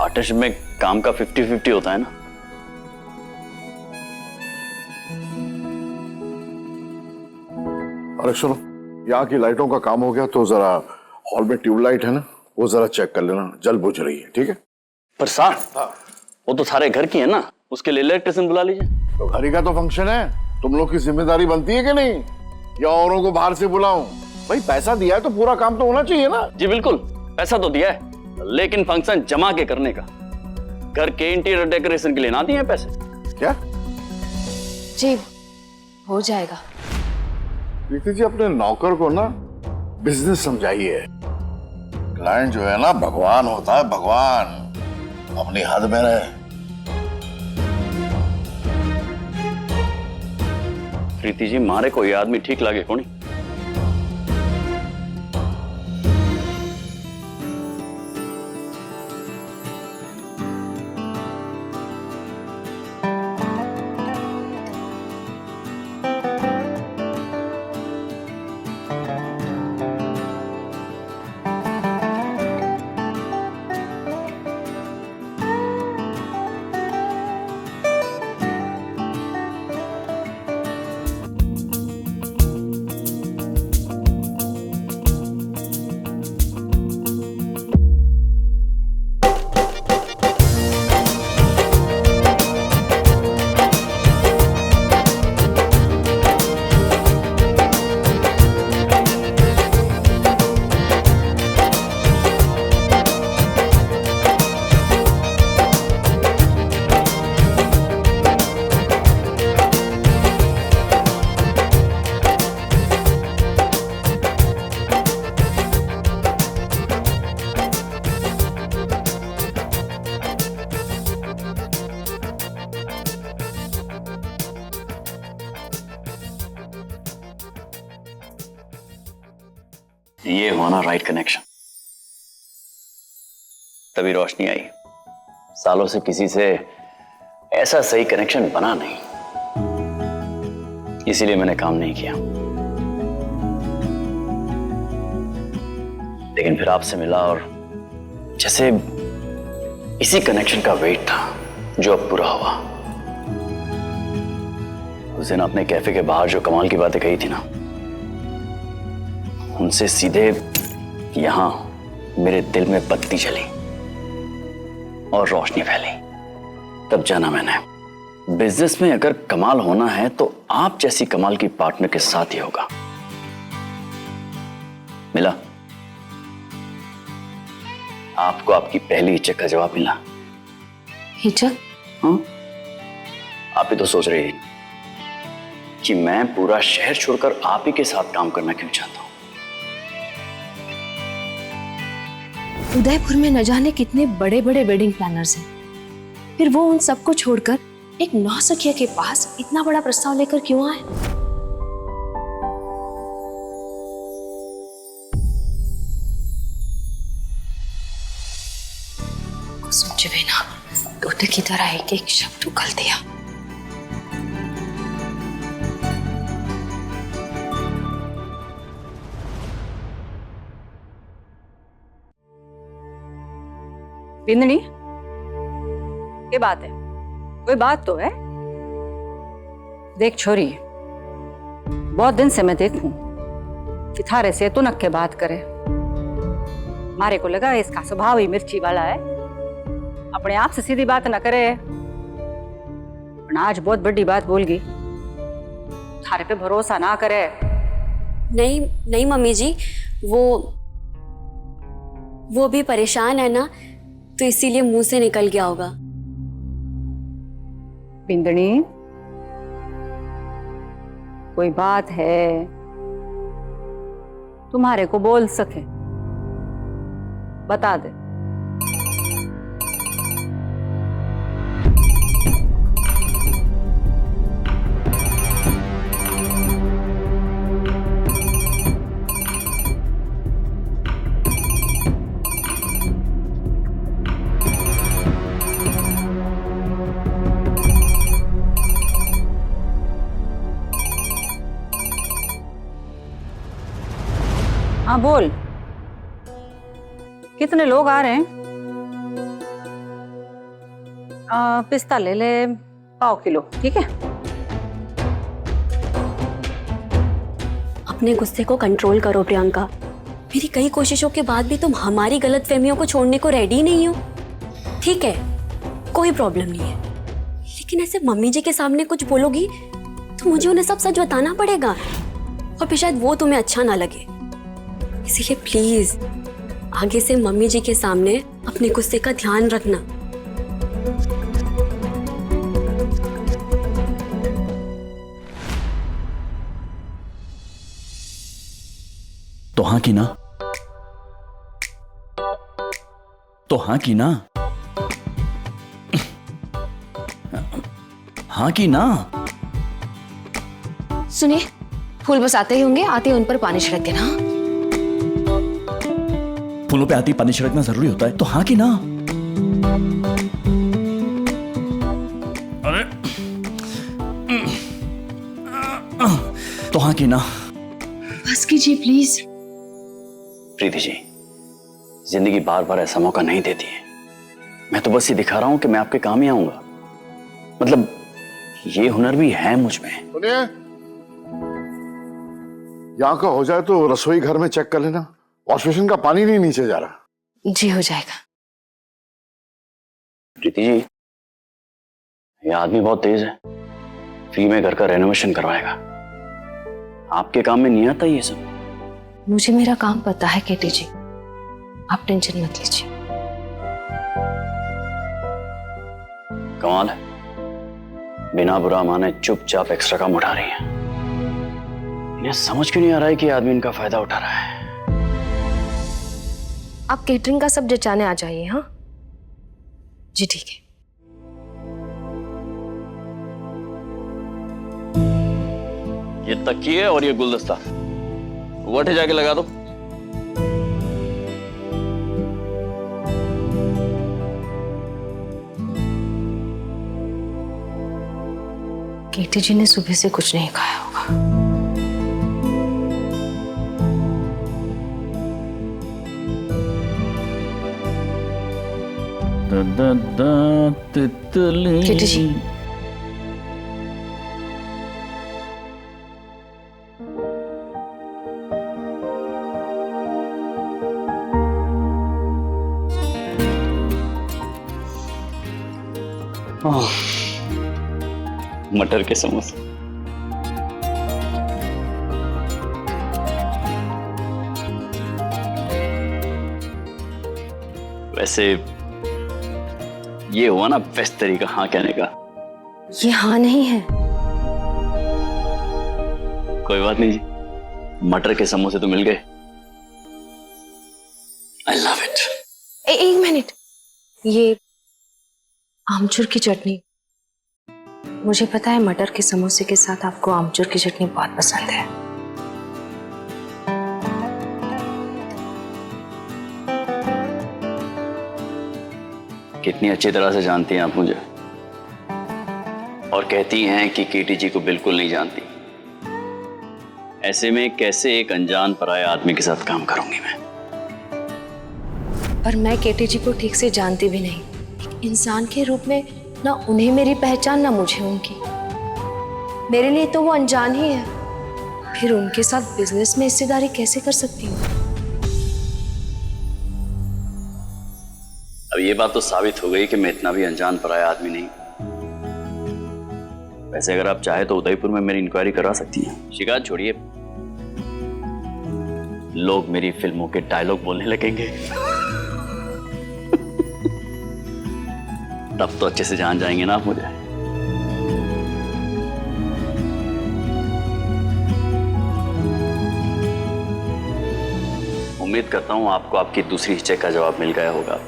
Partnership में काम का 50-50 होता है ना। अरे सुनो, यहाँ की लाइटों का काम हो गया तो जरा हॉल में ट्यूबलाइट है ना, वो जरा चेक कर लेना, जल बुझ रही है। ठीक है? पर साहब वो तो सारे घर की है ना, उसके लिए इलेक्ट्रिशियन बुला लीजिए। तो घर ही का तो फंक्शन है, तुम लोग की जिम्मेदारी बनती है कि नहीं, या औरों को बाहर से बुलाऊं? भाई पैसा दिया है तो पूरा काम तो होना चाहिए ना। जी बिल्कुल, पैसा तो दिया है, लेकिन फंक्शन जमा के करने का, घर के इंटीरियर डेकोरेशन के लिए ना दिए हैं पैसे। क्या? जी हो जाएगा। प्रीति जी, अपने नौकर को ना बिजनेस समझाइए। क्लाइंट जो है ना भगवान होता है, भगवान, अपनी हद में रहे। प्रीति जी, मारे कोई आदमी ठीक लगे कोनी। ये होना राइट कनेक्शन, तभी रोशनी आई। सालों से किसी से ऐसा सही कनेक्शन बना नहीं, इसीलिए मैंने काम नहीं किया। लेकिन फिर आपसे मिला और जैसे इसी कनेक्शन का वेट था जो अब पूरा हुआ। उस दिन आपने कैफे के बाहर जो कमाल की बातें कही थी ना, उनसे सीधे यहां मेरे दिल में बत्ती जली और रोशनी फैली। तब जाना मैंने, बिजनेस में अगर कमाल होना है तो आप जैसी कमाल की पार्टनर के साथ ही होगा। मिला आपको आपकी पहली हिचक का जवाब मिला। हिचक? हाँ, आप ही तो सोच रही कि मैं पूरा शहर छोड़कर आप ही के साथ काम करना क्यों चाहता हूं। उदयपुर में न जाने कितने बड़े बड़े वेडिंग प्लानर्स हैं, फिर वो उन सबको छोड़कर एक नौसखिया के पास इतना बड़ा प्रस्ताव लेकर क्यों आए? कुसुम जी भी ना तोते की तरह एक एक शब्द उगल दिया। बिंदनी, क्या बात है? कोई बात तो है? देख छोरी, बहुत दिन से मैं देखूं कि थारे से तू नक के बात करे। मारे को लगा इसका स्वभाव ही मिर्ची वाला है, अपने आप से सीधी बात ना करे। पर आज बहुत बड़ी बात बोल गई, थारे पे भरोसा ना करे। नहीं नहीं मम्मी जी, वो भी परेशान है ना, तो इसीलिए मुंह से निकल गया होगा। बिंदनी, कोई बात है तुम्हारे को बोल सके, बता दे। हाँ बोल, कितने लोग आ रहे हैं? पिस्ता ले ले 1/4 किलो, ठीक है? अपने गुस्से को कंट्रोल करो प्रियंका। मेरी कई कोशिशों के बाद भी तुम हमारी गलतफहमियों को छोड़ने को रेडी नहीं हो। ठीक है, कोई प्रॉब्लम नहीं है, लेकिन ऐसे मम्मी जी के सामने कुछ बोलोगी तो मुझे उन्हें सब सच बताना पड़ेगा, और फिर शायद वो तुम्हें अच्छा ना लगे। इसीलिए प्लीज आगे से मम्मी जी के सामने अपने गुस्से का ध्यान रखना। तो हाँ की ना, तो हाँ की ना, हाँ की ना। सुनिए, फूल बस आते ही होंगे, आते ही उन पर पानी छिड़क देना। फूलों पे आती पानी छिड़कना जरूरी होता है, तो हाँ की ना। अरे तो हाँ की ना। बस कीजिए प्लीज। प्रीति जी, जिंदगी बार बार ऐसा मौका नहीं देती है। मैं तो बस ये दिखा रहा हूं कि मैं आपके काम ही आऊंगा। मतलब ये हुनर भी है मुझ में। सुनिए, यहाँ का हो जाए तो रसोई घर में चेक कर लेना, वॉश बेसिन का पानी नहीं नीचे जा रहा। जी हो जाएगा। प्रीति जी, ये आदमी बहुत तेज है, फ्री में घर का रेनोवेशन करवाएगा। आपके काम में नहीं आता ये सब। मुझे मेरा काम पता है केटी जी, आप टेंशन मत लीजिए। कमाल है, बिना बुरा माने चुपचाप एक्स्ट्रा काम उठा रही हैं। इन्हें समझ क्यों नहीं आ रहा है कि आदमी इनका फायदा उठा रहा है। आप केटरिंग का सब जचाने आ जाइए। हाँ जी, ठीक है। ये तकिए और ये गुलदस्ता वटे जाके लगा दो। केटी जी ने सुबह से कुछ नहीं खाया होगा। केटी जी, मटर के समोसे। वैसे ये हुआ ना बेस्ट तरीका हाँ कहने का। ये हाँ नहीं है। कोई बात नहीं जी, मटर के समोसे तो मिल गए। I love it. एक मिनट, ये आमचूर की चटनी, मुझे पता है मटर के समोसे के साथ आपको आमचूर की चटनी बहुत पसंद है। कितनी अच्छी तरह से जानती हैं आप मुझे, और कहती हैं कि केटी जी को बिल्कुल नहीं जानती। ऐसे में कैसे एक अनजान पराया आदमी के साथ काम करूंगी मैं। पर मैं केटी जी को ठीक से जानती भी नहीं। एक इंसान के रूप में ना उन्हें मेरी पहचान, ना मुझे उनकी। मेरे लिए तो वो अनजान ही है, फिर उनके साथ बिजनेस में हिस्सेदारी कैसे कर सकती हूँ। अब ये बात तो साबित हो गई कि मैं इतना भी अनजान पराया आदमी नहीं। वैसे अगर आप चाहे तो उदयपुर में मेरी इंक्वायरी करवा सकती हैं। शिकायत छोड़िए, लोग मेरी फिल्मों के डायलॉग बोलने लगेंगे। तब तो अच्छे से जान जाएंगे ना आप मुझे। उम्मीद करता हूं आपको आपकी दूसरी हिस्से का जवाब मिल गया होगा।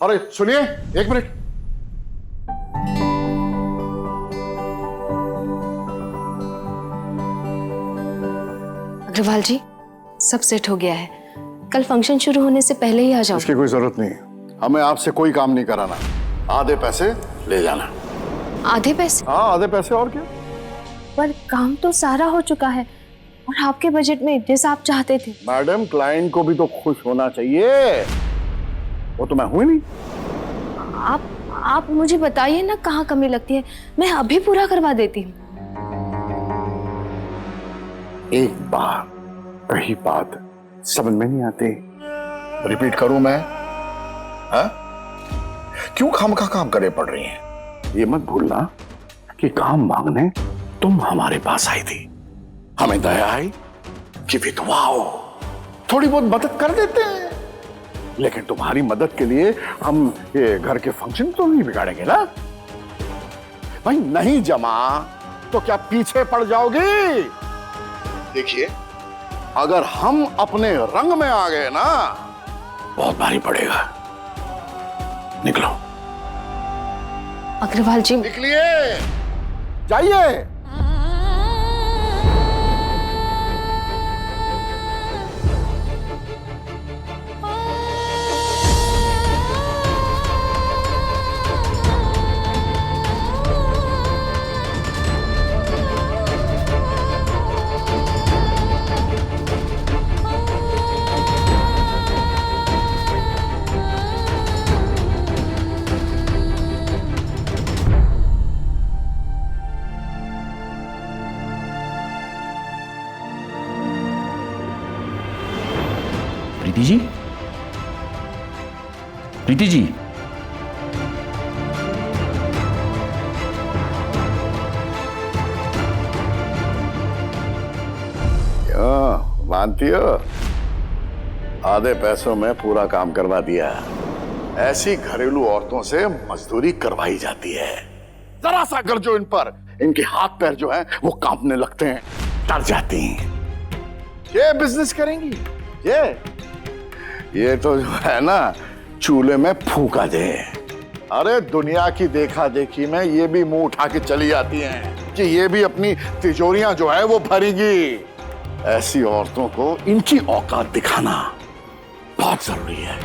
अरे सुनिए, एक मिनट। अग्रवाल जी, सब सेट हो गया है। कल फंक्शन शुरू होने से पहले ही आ जाओ। इसकी कोई जरूरत नहीं, हमें आपसे कोई काम नहीं कराना। आधे पैसे ले जाना। आधे पैसे? हाँ, आधे पैसे और क्या। पर काम तो सारा हो चुका है, और आपके बजट में जैसा आप चाहते थे। मैडम, क्लाइंट को भी तो खुश होना चाहिए। वो तो मैं हूं ही नहीं। आप मुझे बताइए ना कहाँ कमी लगती है, मैं अभी पूरा करवा देती हूँ। एक बार कही बात समझ में नहीं आती, रिपीट करूं मैं? हाँ? क्यों खामखा काम करे पड़ रही हैं? ये मत भूलना कि काम मांगने तुम हमारे पास आई थी, हमें दया आई कि विधवा हो, थोड़ी बहुत मदद कर देते हैं। लेकिन तुम्हारी मदद के लिए हम ये घर के फंक्शन तो नहीं बिगाड़ेंगे ना? भाई नहीं जमा तो क्या पीछे पड़ जाओगी? देखिए, अगर हम अपने रंग में आ गए ना, बहुत भारी पड़ेगा। निकलो। अग्रवाल जी, निकलिए, जाइए। प्रीति जी, प्रीति जी, क्यों मानती हो? आधे पैसों में पूरा काम करवा दिया। ऐसी घरेलू औरतों से मजदूरी करवाई जाती है। जरा सा अगर जो इन पर इनके हाथ पैर जो हैं वो कांपने लगते हैं, डर जाती हैं। ये बिजनेस करेंगी? ये तो जो है ना, चूल्हे में फूका दे। अरे दुनिया की देखा देखी में ये भी मुंह उठा के चली जाती हैं कि ये भी अपनी तिजोरियां जो है वो भरेगी। ऐसी औरतों को इनकी औकात दिखाना बहुत जरूरी है।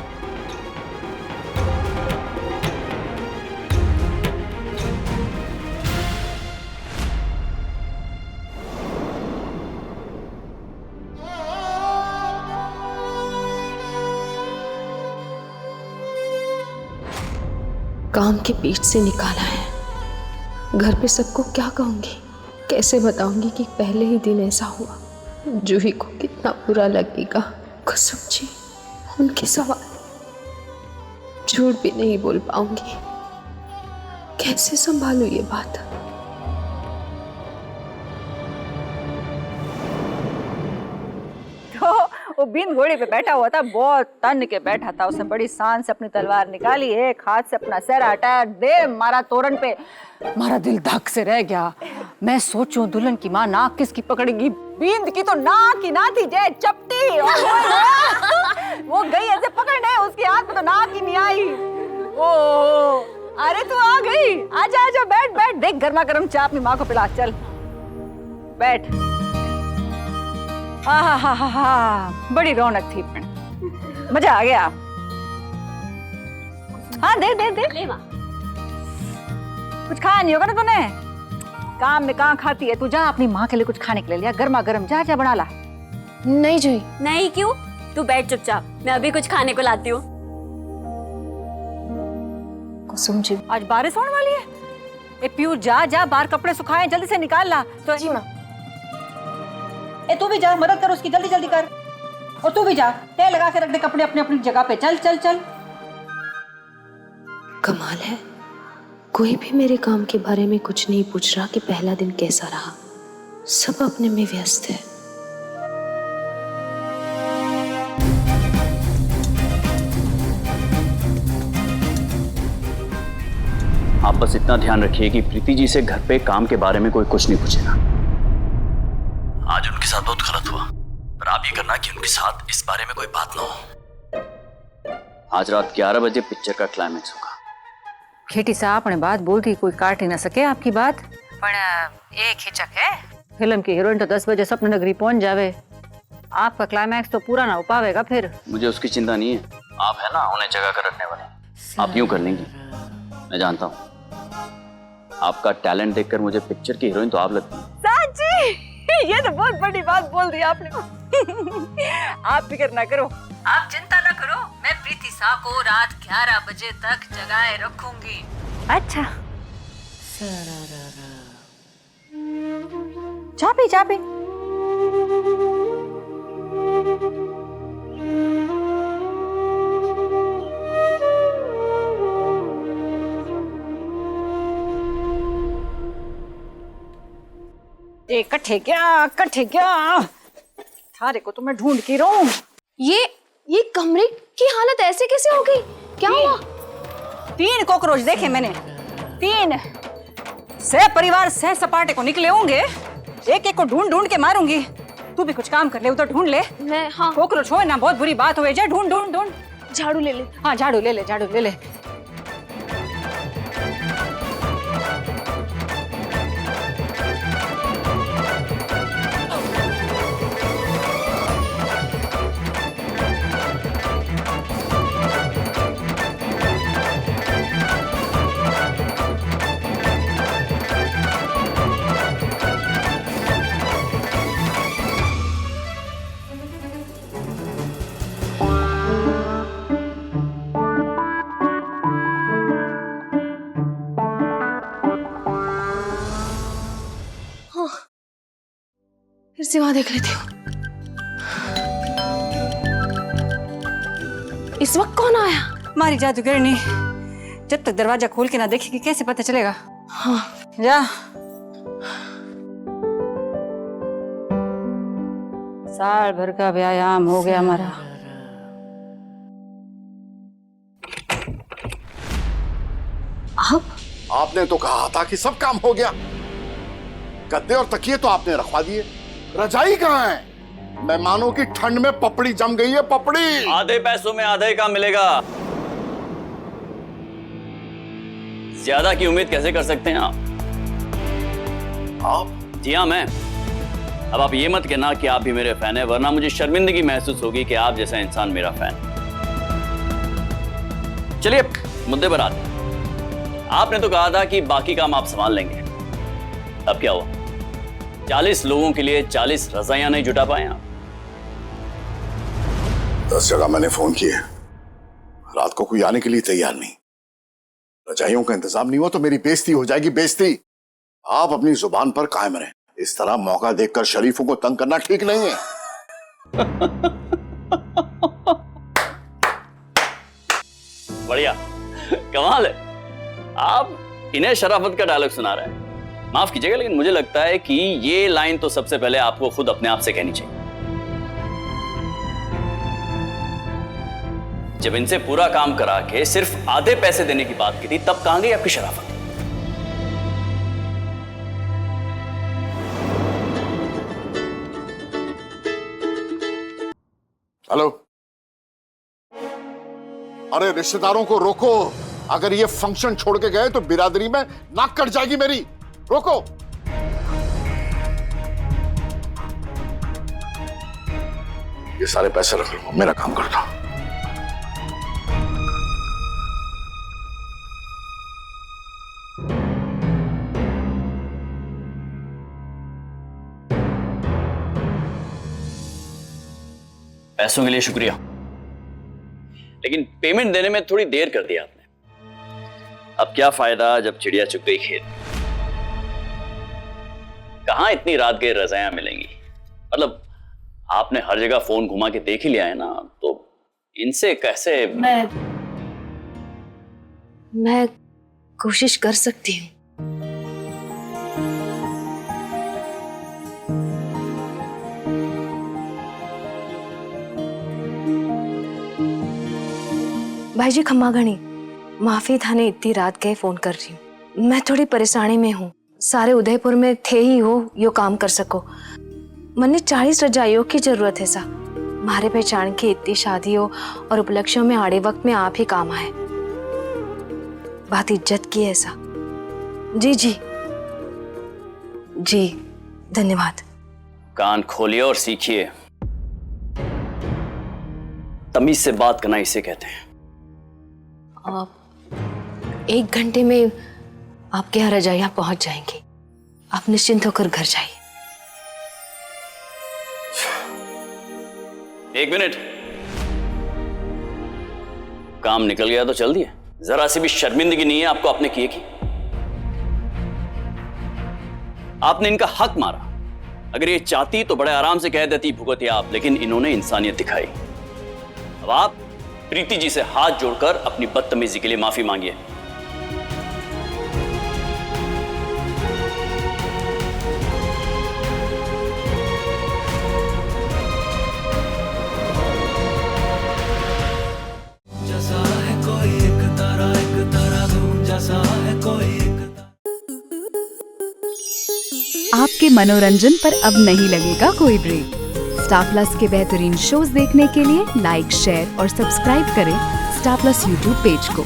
काम के पेट से निकाला है। घर पे सबको क्या कहूंगी, कैसे बताऊंगी कि पहले ही दिन ऐसा हुआ। जूही को कितना बुरा लगेगा। कसम जी, उनके सवाल झूठ भी नहीं बोल पाऊंगी। कैसे संभालू ये बात? वो बिन घोड़े पे बैठा हुआ था, बहुत तन के बैठा था। उसने बड़ी शान से अपनी तलवार निकाली, एक हाथ से अपना सर हटाया, दे मारा तोरन पे। मारा दिल धक से रह गया। मैं सोचूं दुल्हन की माँ नाक किसकी पकड़ेगी। बींद की तो नाक ही ना थी, जय चपटी। और वो गई ऐसे पकड़ने, उसके हाथ में तो नाक ही नहीं आई। ओ अरे तू आ गई, आजा आजा, बैठ बैठ। देख गर्मा गर्म चाय अपनी माँ को पिला, चल बैठ। हा, बड़ी रौनक थी, मजा आ गया। हाँ दे दे दे। ले माँ। कुछ खाया नहीं होगा ना तूने? काम में कहाँ खाती है तू? जा अपनी माँ के लिए कुछ खाने के लिए लिया, गर्मा गर्म, जा जा बना ला। नहीं जूही। नहीं क्यों? तू बैठ चुपचाप, मैं अभी कुछ खाने को लाती हूँ। कुसुम जी, आज बारिश होने वाली है। ए प्यू, जा जा, बाहर कपड़े सुखाए, जल्दी से निकाल ला। तो जी माँ। ए तू भी जा, मदद कर उसकी, जल्दी जल्दी कर। और तू भी जा, तय लगा के रख दे कपड़े अपनी अपनी जगह पे। चल चल चल। कमाल है, कोई भी मेरे काम के बारे में कुछ नहीं पूछ रहा कि पहला दिन कैसा रहा। सब अपने में व्यस्त है। आप बस इतना ध्यान रखिए कि प्रीति जी से घर पे काम के बारे में कोई कुछ नहीं पूछेगा। आज उनके साथ बहुत गलत हुआ, पर आप ये करना कि उनके साथ इस बारे में कोई बात ना हो। आज रात 11 बजे पिक्चर का क्लाइमैक्स होगा। खेती साहब अपने बात बोलती, कोई काट ही ना सके आपकी बात। पर एक हिचक है, फिल्म की हीरोइन तो 10 बजे सपन नगरी पहुंच जावे। आपका क्लाइमैक्स तो पूरा ना हो पावेगा फिर। मुझे उसकी चिंता नहीं है, आप है ना उन्हें जगह कर रखने वाले, आप यूं कर लेंगी। मैं जानता हूँ आपका टैलेंट देखकर मुझे पिक्चर की हीरोइन तो आप लगती हैं। साची, ये तो बहुत बड़ी बात बोल दी आपने। आप फिक्र ना करो, आप चिंता ना करो, मैं प्रीति सा को रात 11 बजे तक जगाए रखूंगी। अच्छा, जा भी। कट्ठे क्या थारे को तो मैं ढूंढ के रहूं। ये कमरे की हालत ऐसे कैसे हो गई? क्या हुआ? 3 कॉकरोच देखे मैंने, 3 सह परिवार सह सपाटे को निकले होंगे। एक को ढूंढ के मारूंगी। तू भी कुछ काम कर ले, उधर ढूंढ ले। मैं हाँ कॉकरोच हो ना, बहुत बुरी बात हो जाए। ढूंढ। झाड़ू ले ले। हाँ झाड़ू ले ले। फिर से वहां देख लेती हूँ। इस वक्त कौन आया? हमारी जादूगरनी। जब तक दरवाजा खोल के ना देखेगी कैसे पता चलेगा? हाँ जा। साल भर का व्यायाम हो गया हमारा। आपने तो कहा था कि सब काम हो गया। गद्दे और तकिए तो आपने रखवा दिए, रजाई कहाँ है? मेहमानों की ठंड में पपड़ी जम गई है, पपड़ी। आधे पैसों में आधे का मिलेगा। ज्यादा की उम्मीद कैसे कर सकते हैं आप? जी हाँ, मैं। अब आप ये मत कहना कि आप भी मेरे फैन हैं, वरना मुझे शर्मिंदगी महसूस होगी कि आप जैसा इंसान मेरा फैन। चलिए मुद्दे पर आते हैं। आपने तो कहा था कि बाकी काम आप संभाल लेंगे। अब क्या हुआ? 40 लोगों के लिए 40 रजाइयां नहीं जुटा पाए आप? 10 जगह मैंने फोन किए, रात को कोई आने के लिए तैयार नहीं। रजाइयों का इंतजाम नहीं हुआ तो मेरी बेइज्जती हो जाएगी, बेइज्जती। आप अपनी जुबान पर कायम रहें। इस तरह मौका देखकर शरीफों को तंग करना ठीक नहीं है। बढ़िया, कमाल है। आप इन्हें शराफत का डायलॉग सुना रहे हैं। माफ कीजिएगा, लेकिन मुझे लगता है कि ये लाइन तो सबसे पहले आपको खुद अपने आप से कहनी चाहिए। जब इनसे पूरा काम करा के सिर्फ आधे पैसे देने की बात की थी, तब कहां गई आपकी शराफत? हेलो, अरे रिश्तेदारों को रोको। अगर ये फंक्शन छोड़ के गए तो बिरादरी में नाक कट जाएगी मेरी। रोको। ये सारे पैसे रख लो, मेरा काम करता। पैसों के लिए शुक्रिया, लेकिन पेमेंट देने में थोड़ी देर कर दिया आपने। अब क्या फायदा जब चिड़िया चुग गई खेत। कहां इतनी रात के रजाइयां मिलेंगी? मतलब आपने हर जगह फोन घुमा के देख ही लिया है ना, तो इनसे कैसे? मैं कोशिश कर सकती हूँ। भाई जी खम्मा घणी, माफी थाने इतनी रात गए फोन कर रही हूँ। मैं थोड़ी परेशानी में हूँ। सारे उदयपुर में थे ही हो यो काम कर सको। मन्ने 40 रजाइयों की जरूरत है सा। मारे पहचान की इतनी शादियों और उपलक्ष्यों में आड़े वक्त में आप ही काम आए। बात इज्जत की है सा। जी जी जी, धन्यवाद। कान खोलिए और सीखिए। तमीज से बात करना इसे कहते हैं। आप 1 घंटे में आपके यहाँ रजाइयाँ पहुंच जाएंगी। आप निश्चिंत होकर घर जाइए। 1 मिनट। काम निकल गया तो चल दिया, जरा सी भी शर्मिंदगी नहीं है आपको अपने किए की। आपने इनका हक मारा, अगर ये चाहती तो बड़े आराम से कह देती भुगतिया आप, लेकिन इन्होंने इंसानियत दिखाई। अब आप प्रीति जी से हाथ जोड़कर अपनी बदतमीजी के लिए माफी मांगिए। आपके मनोरंजन पर अब नहीं लगेगा कोई ब्रेक। स्टार प्लस के बेहतरीन शोज देखने के लिए लाइक, शेयर और सब्सक्राइब करें स्टार प्लस यूट्यूब पेज को।